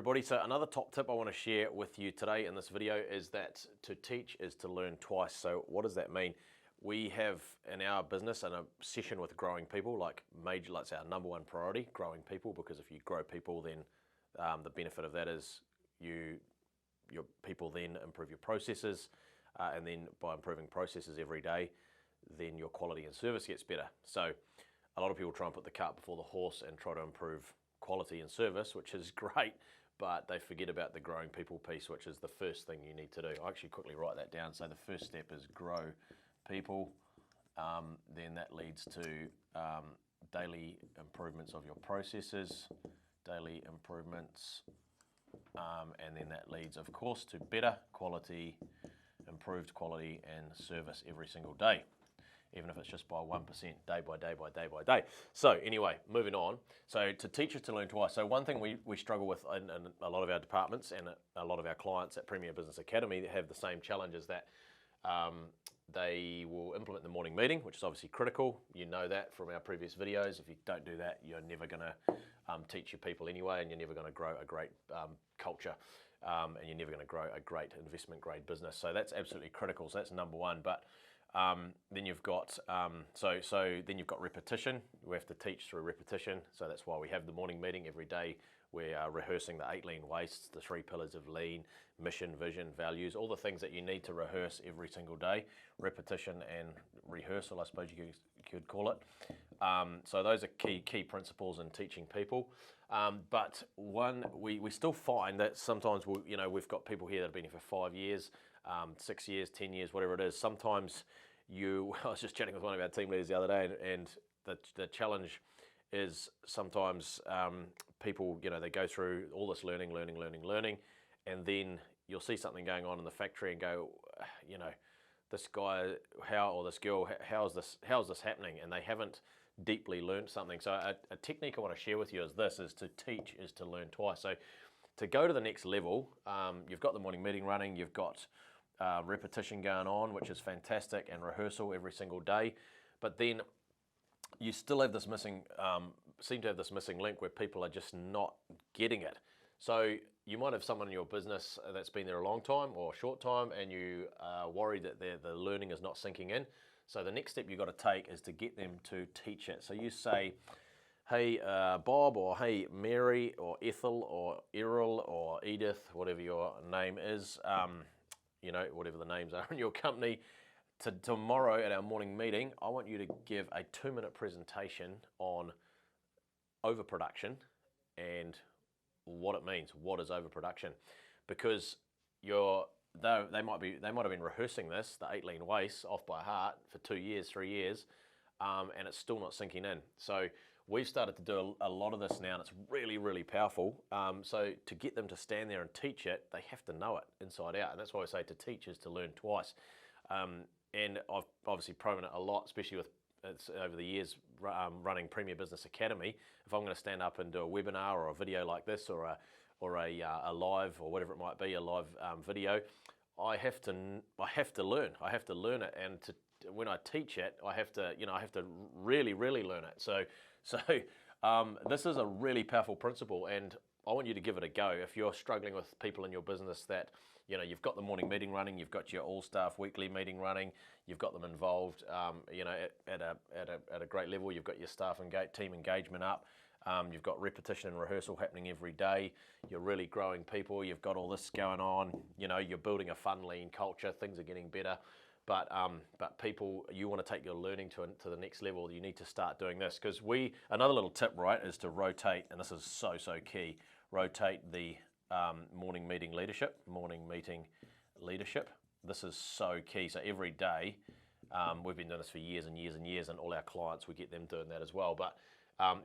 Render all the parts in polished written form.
everybody. So another top tip I want to share with you today in this video is that to teach is to learn twice. So what does that mean? We have in our business an obsession with growing people, like that's our number one priority, growing people, because if you grow people, then the benefit of that is your people then improve your processes, and then by improving processes every day, then your quality and service gets better. So a lot of people try and put the cart before the horse and try to improve quality and service, which is great, but they forget about the growing people piece, which is the first thing you need to do. I'll actually quickly write that down. So the first step is grow people. Then that leads to daily improvements of your processes, daily improvements, and then that leads, of course, to better quality, improved quality and service every single day, even if it's just by 1%, day by day by day by day. So anyway, moving on. So to teach is to learn twice. So one thing we struggle with in a lot of our departments and a lot of our clients at Premier Business Academy have the same challenges that they will implement the morning meeting, which is obviously critical. You know that from our previous videos. If you don't do that, you're never going to teach your people anyway, and you're never going to grow a great culture, and you're never going to grow a great investment grade business. So that's absolutely critical. So that's number one. But then you've got then you've got repetition. We have to teach through repetition. So that's why we have the morning meeting every day. We are rehearsing the 8 lean wastes, the 3 pillars of lean, mission, vision, values, all the things that you need to rehearse every single day. Repetition and rehearsal, I suppose you could call it. So those are key principles in teaching people. But we still find that sometimes we've got people here that have been here for 5 years, 6 years, 10 years, whatever it is. Sometimes I was just chatting with one of our team leaders the other day, and the challenge is sometimes people, they go through all this learning, and then you'll see something going on in the factory and go, this guy, or this girl, how's this happening? And they haven't deeply learned something. So a technique I want to share with you is to teach is to learn twice. So to go to the next level, you've got the morning meeting running, you've got repetition going on, which is fantastic, and rehearsal every single day. But then you still have this seem to have this missing link where people are just not getting it. So you might have someone in your business that's been there a long time or a short time, and you are worried that the learning is not sinking in. So the next step you've got to take is to get them to teach it. So you say, hey, Bob, or hey, Mary, or Ethel, or Errol, or Edith, whatever your name is, whatever the names are in your company. Tomorrow at our morning meeting, I want you to give a 2-minute presentation on overproduction and what it means. What is overproduction? Because they might have been rehearsing this, the 8 lean wastes, off by heart for 2 years, 3 years, and it's still not sinking in. So we've started to do a lot of this now, and it's really, really powerful. So to get them to stand there and teach it, they have to know it inside out, and that's why I say to teach is to learn twice. And I've obviously proven it a lot, especially over the years running Premier Business Academy. If I'm going to stand up and do a webinar or a video like this, or a live, or whatever it might be, a live video, I have to learn. I have to learn it, and when I teach it, I have to really, really learn it. So this is a really powerful principle, and I want you to give it a go. If you're struggling with people in your business that, you've got the morning meeting running, you've got your all-staff weekly meeting running, you've got them involved, at a great level, you've got your staff and team engagement up, you've got repetition and rehearsal happening every day, you're really growing people, you've got all this going on, you're building a fun, lean culture, things are getting better. But people, you want to take your learning to the next level, you need to start doing this. Because another little tip, right, is to rotate, and this is so key, rotate the morning meeting leadership. This is so key. So every day, we've been doing this for years and years and years, and all our clients, we get them doing that as well. But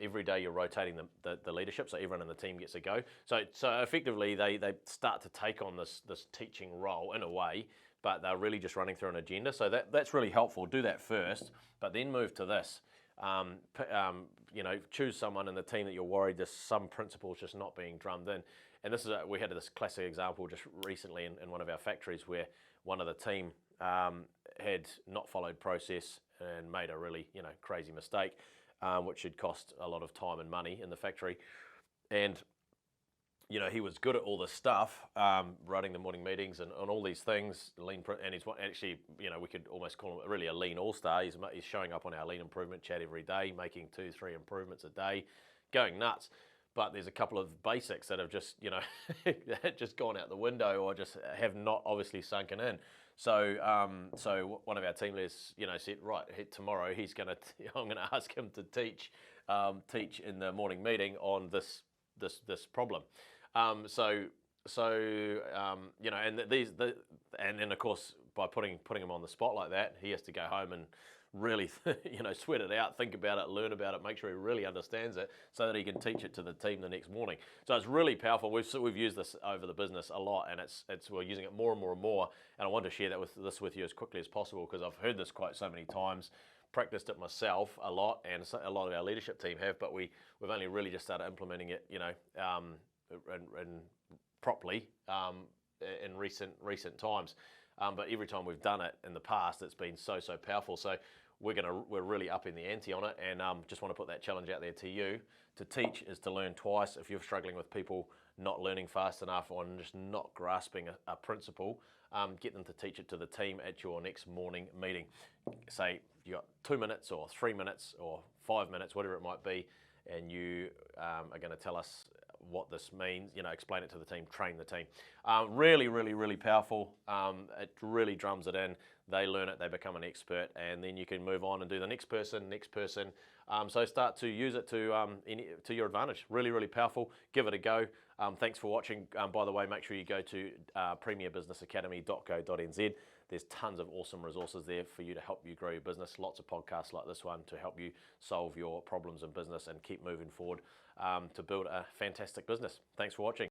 every day you're rotating the leadership, so everyone in the team gets a go. So effectively, they start to take on this teaching role in a way, but they're really just running through an agenda. So that's really helpful. Do that first, but then move to this. Choose someone in the team that you're worried there's some principles just not being drummed in. And we had this classic example just recently in one of our factories where one of the team had not followed process and made a really crazy mistake, which had cost a lot of time and money in the factory. And he was good at all this stuff, running the morning meetings and all these things, and he's actually, we could almost call him really a lean all-star. He's showing up on our lean improvement chat every day, making 2-3 improvements a day, going nuts. But there's a couple of basics that have just, just gone out the window or just have not obviously sunken in. So one of our team leaders, said, right, tomorrow I'm gonna ask him to teach in the morning meeting on this problem. And then of course by putting him on the spot like that, he has to go home and really, sweat it out, think about it, learn about it, make sure he really understands it, so that he can teach it to the team the next morning. So it's really powerful. We've used this over the business a lot, and we're using it more and more and more. And I want to share this with you as quickly as possible, because I've heard this quote so many times, practiced it myself a lot, and a lot of our leadership team have, but we've only really just started implementing it, properly in recent times. But every time we've done it in the past, it's been so powerful. So we're really upping the ante on it, and just want to put that challenge out there to you. To teach is to learn twice. If you're struggling with people not learning fast enough or just not grasping a principle, get them to teach it to the team at your next morning meeting. Say you got 2 minutes or 3 minutes or 5 minutes, whatever it might be, and you are going to tell us what this means, explain it to the team, train the team. Really powerful. It really drums it in. They learn it, they become an expert, and then you can move on and do the next person. So start to use it to your advantage. Really powerful. Give it a go. Thanks for watching. By the way, make sure you go to premierbusinessacademy.co.nz. There's tons of awesome resources there for you to help you grow your business. Lots of podcasts like this one to help you solve your problems in business and keep moving forward to build a fantastic business. Thanks for watching.